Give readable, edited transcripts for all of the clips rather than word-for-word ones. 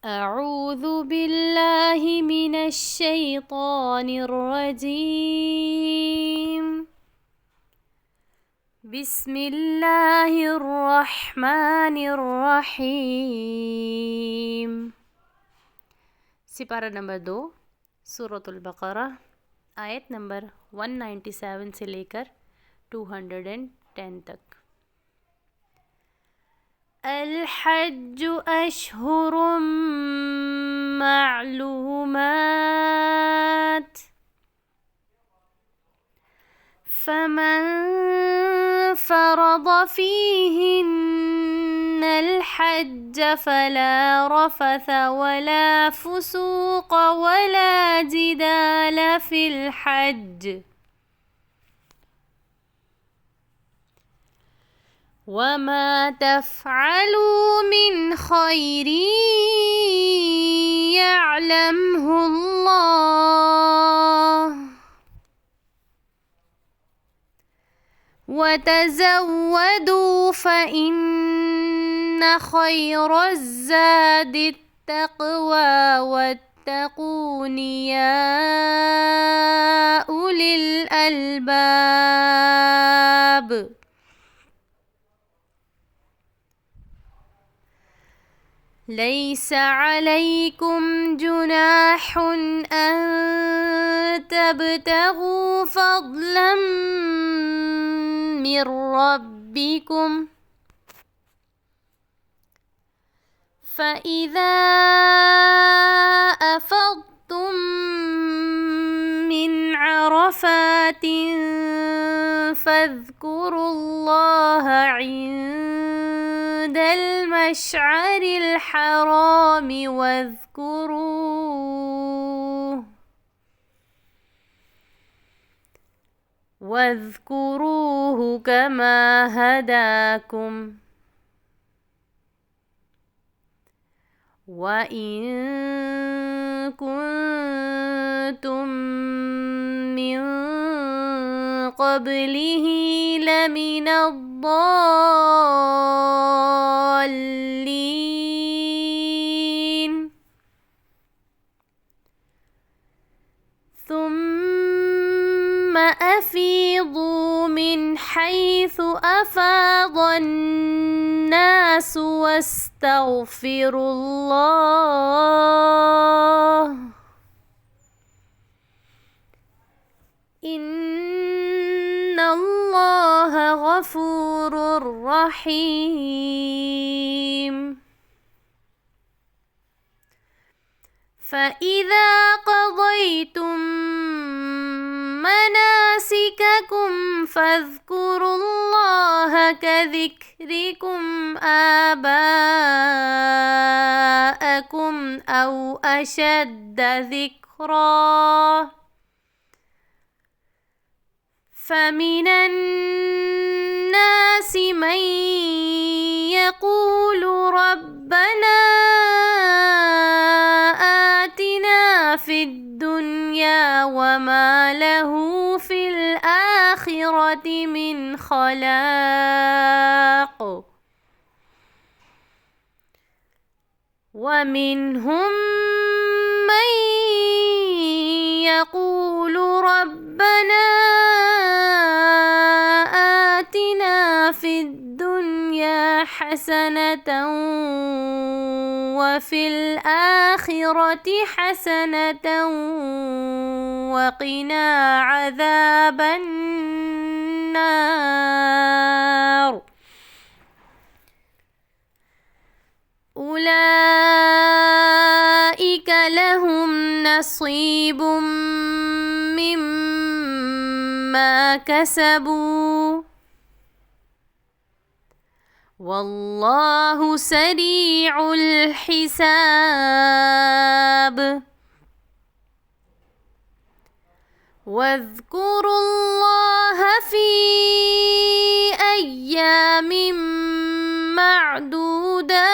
أعوذ بالله من الشيطان الرجيم. بسم الله الرحمن الرحيم. सिपारा नंबर 2 सूरतुल बकरा आयत नंबर 197 से लेकर 210 तक। الحج أشهر معلومات فمن فرض فيهن الحج فلا رفث ولا فسوق ولا جدال في الحج وما تفعلوا من خير يعلمه الله وتزودوا فإن خير الزاد التقوى واتقون يا أولي الألباب ليس عليكم جناح أن تبتغوا فضلا من ربكم فإذا أفضتم من عرفات فاذكروا الله عند المشعر الحرام واذكروه كما هداكم وإن كنتم من قبله لمن الضالين ثم أفيضوا من حيث أفاض الناس واستغفروا الله إن الله غفور رحيم. فإذا قضيتم مناسككم فاذكروا الله كذكركم آباءكم أو أشد ذكرا فمن الناس من يقول ربنا آتنا في الدنيا وما له في الآخرة من خلاق ومنهم من يقول ربنا آتنا في الدنيا حسنة وفي الآخرة حسنة وقنا عذاب النار أولئك لهم نصيب مما كسبوا والله سريع الحساب. واذكروا الله في أيام معدودات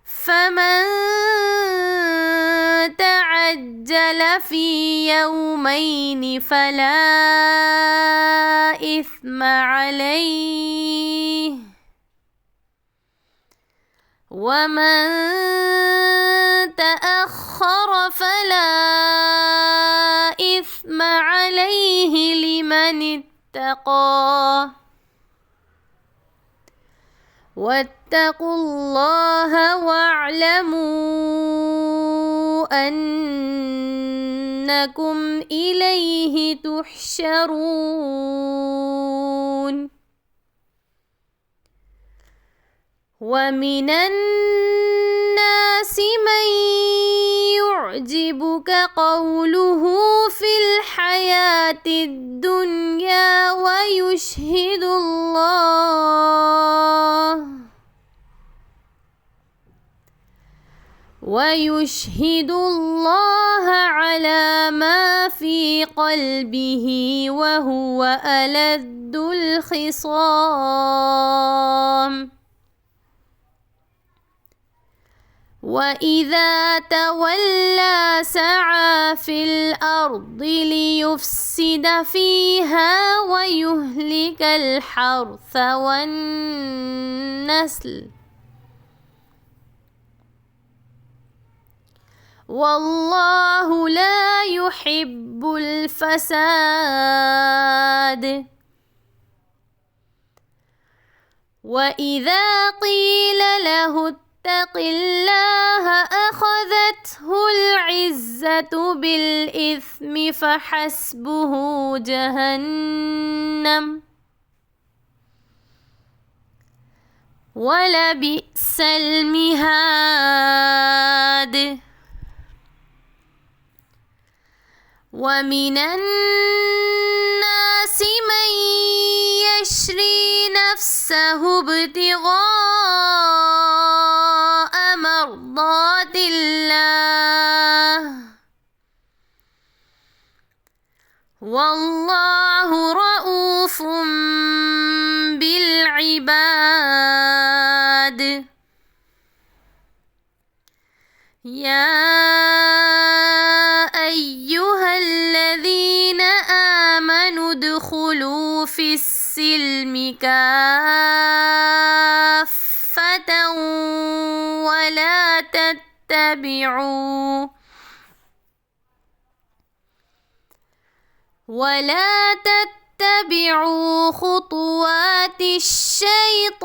فمن تعجل في يومين فلا إثم عليه ومن تأخر فلا إثم عليه لمن اتقى واتقوا الله واعلموا أنكم إليه تحشرون ومن الناس من يعجبك قوله في الحياة الدنيا ويشهد الله على ما في قلبه وهو ألد الخصام وإذا تولى سعى في الأرض ليفسد فيها ويهلك الحرث والنسل والله لا يحب الفساد وإذا قيل له اتق الله أخذته العزة بالإثم فحسبه جهنم ولبئس المهاد ومن الناس من يشري نفسه ابتغاء مرضات الله والله رؤوف بالعباد يا أيها الذين آمنوا ادخلوا في السلم كافة ولا تتبعوا خطوات الشيطان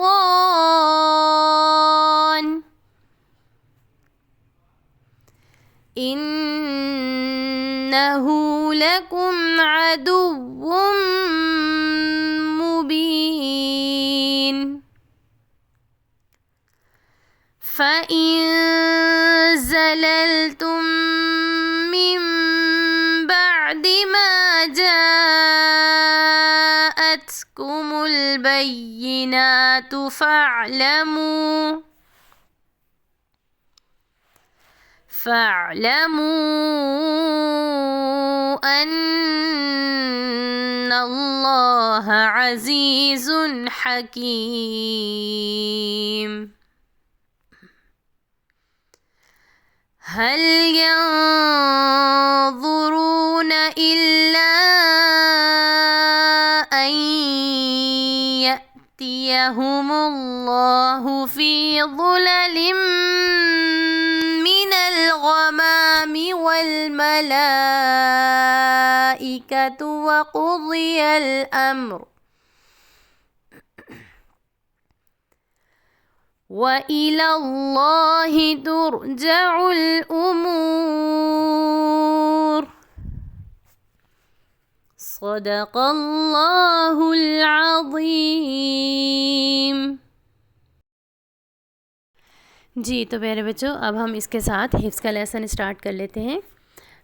إنه لكم عدو مبين فإن زللتم من بعد ما جاءتكم البينات فاعلموا أن الله عزيز حكيم هل ينظرون إلا أن يأتيهم الله في ظلل من الغمام والملائكة وقضي الأمر وإلى الله ترجع الأمور صدق الله العظीम। जी तो प्यारे बच्चों, अब हम इसके साथ हिफ्ज़ का लेसन स्टार्ट कर लेते हैं।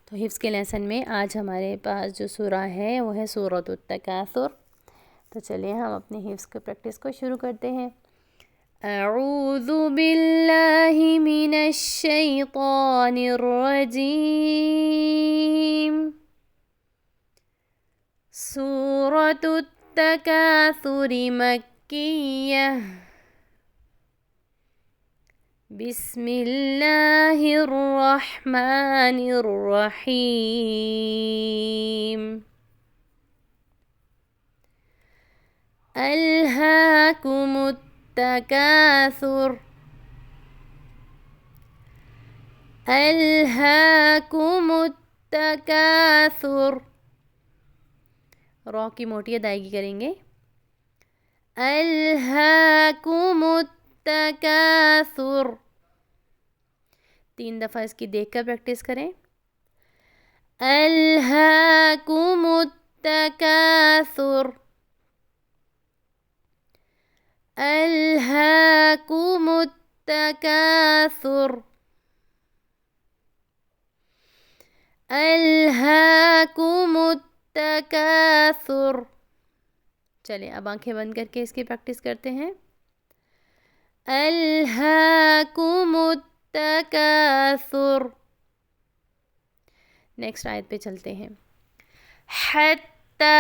तो हिफ्ज़ के लेसन में आज हमारे पास जो सूरा है वो है सूरतुत तकासुर। तो चलिए हम अपने हिफ्ज़ के प्रैक्टिस को शुरू करते हैं। अऊज़ु बिल्लाहि मिनश शैतानिर रजीम। सूरतुत तकासुर मक्किय्यह। बिस्मिल्लाहिर रहमानिर रहीम। अल्हाकुमुत तकासुर। अल्हाकुमुत तकासुर, रॉ की मोटी अदायगी करेंगे। अल्हाकुमुत तकासुर, 3 दफ़ा इसकी देखकर प्रैक्टिस करें। अल्हाकुमुत तकासुर, अल्हाकुमुत तकासुर, अल्हाकुमुत तकासुर। चलिए अब आंखें बंद करके इसकी प्रैक्टिस करते हैं। अल्हाकुमुत तकासुर। नेक्स्ट आयत पे चलते हैं। हत्ता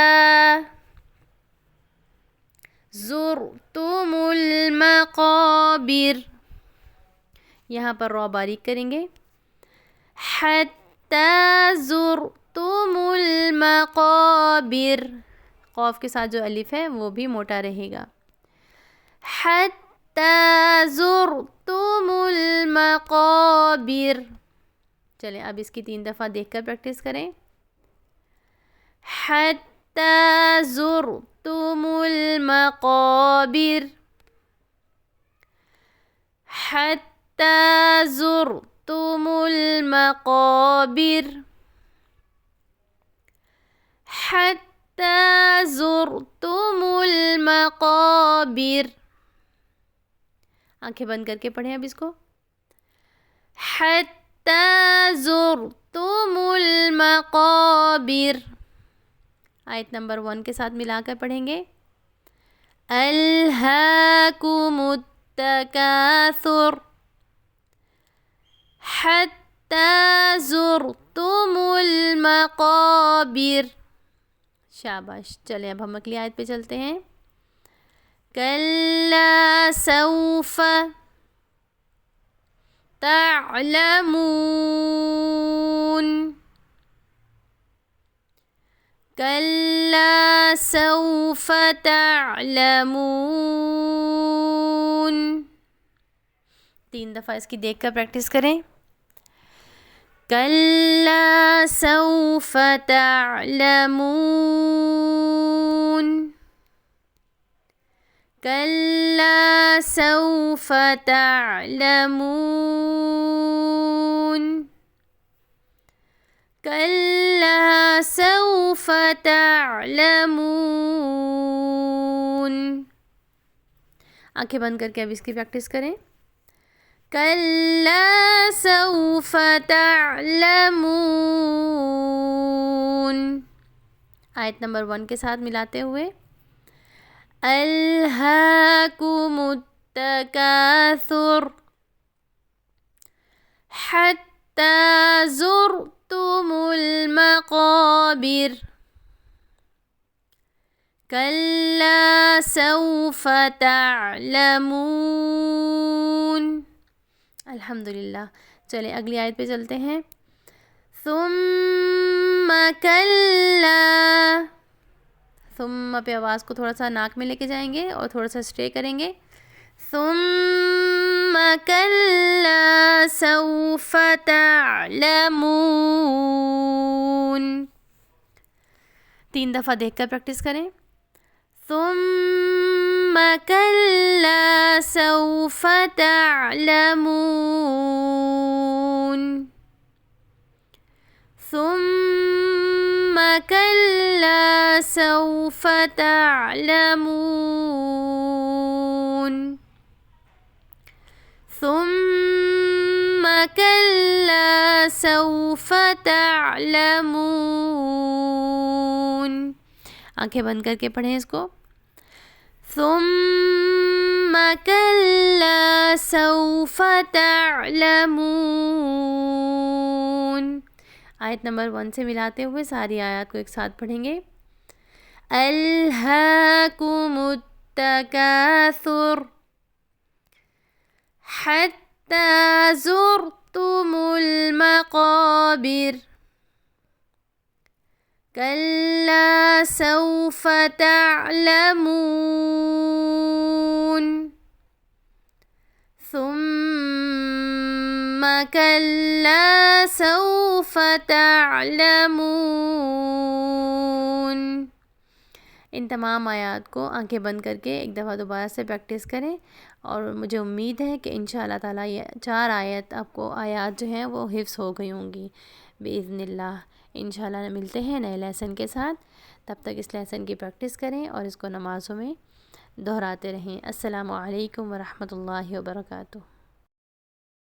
ज़ुरतुमुल मक़ाबिर, यहाँ पर रॉ बारीक करेंगे। हत्ता ज़ुरतुमुल मक़ाबिर, क़ाफ के साथ जो अलिफ है वो भी मोटा रहेगा। हत्ता ज़ुरतुमुल मक़ाबिर। चलें अब इसकी 3 दफ़ा देखकर प्रैक्टिस करें। हत्ता ज़ुरतुमुल मक़ाबिर, हत्ता ज़ुरतुमुल मक़ाबिर, हत्ता ज़ुरतुमुल मक़ाबिर। आंखें बंद करके पढ़ें अब इसको। हत्ता ज़ुरतुमुल मक़ाबिर। आयत नंबर 1 के साथ मिलाकर पढ़ेंगे। अल्हाकुमुत तकासुर, हत्ता ज़ुरतुमुल मक़ाबिर। शाबाश। चलें अब हम अगली आयत पे चलते हैं। कल्ला सौफ़ तअलमून, कल्ला सौफ़ तअलमून। 3 दफ़ा इसकी देखकर प्रैक्टिस करें। कल्ला सौफ़ तअलमून, कल्ला सौफ़ तअलमून, कल्ला सौफ़ तअलमून। आंखें बंद करके अब इसकी प्रैक्टिस करें। कल्ला सौफ़ तअलमून। आयत नंबर 1 के साथ मिलाते हुए। अल्हाकुमुत तकासुर, हत्ता ज़ुरतुमुल मक़ाबिर, कल्ला सौफ़ तअलमून। अल्हम्दुलिल्लाह। चलें अगली आयत पे चलते हैं। सुम्मा कल्ला, सुम्मा पे आवाज़ को थोड़ा सा नाक में लेके जाएंगे और थोड़ा सा स्टे करेंगे। सुम्मा कल्ला सौफ़ तअलमून। 3 दफ़ा देखकर प्रैक्टिस करें। सुम्मा कल्ला सौफ़ तअलमून, सुम्मा कल्ला सौफ़ तअलमून, सुम्मा कल्ला सौफ़ तअलमून। आंखें बंद करके पढ़ें इसको। सुम्मा कल्ला सौफ़ तअलमून। आयत नंबर 1 से मिलाते हुए सारी आयत को एक साथ पढ़ेंगे। अल्हाकुमुत तकासुर, हत्ता ज़ुरतुमुल मक़ाबिर, कल्ला सौफ़ तअलमून, सुम्म कल्ला सौफ तअलमून। इन तमाम आयात को आंखें बंद करके एक दफ़ा दोबारा से प्रैक्टिस करें और मुझे उम्मीद है कि इंशाअल्लाह ताला ये 4 आयात जो हैं वो हिफ्ज़ हो गई होंगी बिइज़्निल्लाह। इंशाअल्लाह मिलते हैं नए लेसन के साथ। तब तक इस लेसन की प्रैक्टिस करें और इसको नमाज़ों में दोहराते रहें। अस्सलामु अलैकुम व रहमतुल्लाहि व बरकातुहू।